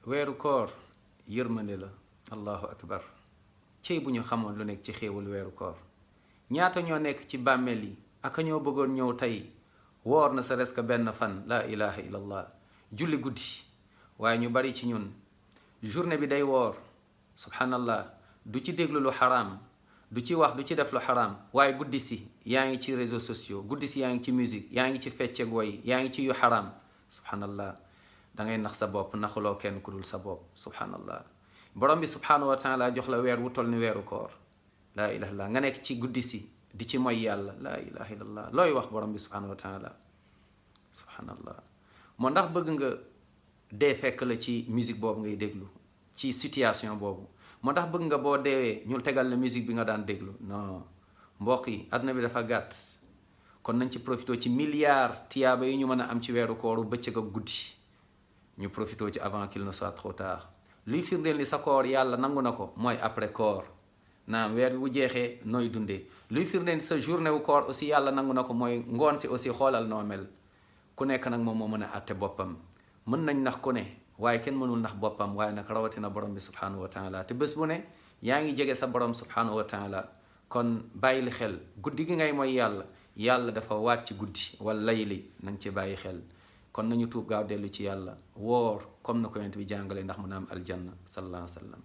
weeru koor yërmande la allahu akbar cey bu ñu xamoon lu nekk ci xéewal weeru koor ñaata ñoo nekk ci bàmmeel yi aka ñoo bëggoon ñëw tey woor na sa reska benn fan la ilaha illallah julli guddi waaye ñu bari ci ñun journée bi day woor subhanallah du ci déglu lu xaraam du ci wax du ci def lu xaraam waaye guddi si yaa ngi ci réseaux sociaux guddi si yaa ngi ci musique yaa ngi ci fecceeg woy yaa ngi ci yu xaraam subhanallah da ngay nax sa bopp naxuloo kenn ku dul sa bopp subhanallah borom bi subhanahu wa taala jox la weer wu toll ni weeru koor laa ilaha illallah nga nekk ci guddi si di ci moy yàlla laa ilaha illallah looy wax borom bi subhanahu wa taala subhanallah moo ndax bëgg nga dee fekk la ci musique boobu ngay déglu ci situation boobu moo tax bëgg nga boo deewee ñu tegal la musique bi nga daan déglu non mbokk yi àdduna bi dafa gàtt kon nañ ci profité ci milliards tiyaaba yi ñu mën a am ci weeru kooru bëccëg ak guddi ñu profité ci avant qu'il ne soit trop tard luy firndeel ni sa koor yàlla nangu na ko mooy après koor naam weer bi bu jeexee nooy dundee luy firndeel ni sa journée wu koor aussi yàlla nangu na ko mooy ngoon si aussi xoolal noo mel ku nekk nag moom moo mën a àtte boppam mën nañ nax ku ne waaye kenn mënul nax boppam waaye nag rawatina borom bi subhanahu wa taala te bés bu ne yaa ngi jege sa borom subhanahu wa taala kon bàyyili xel guddi gi ngay mooy yàlla dafa waat ci guddi wala layli na nga ci bàyyi xel kon nañu tuub gaaw dellu ci yàlla woor comme na ko yonent bi jàngale ndax mu na am aljanna sallallahu alayhi wa sallam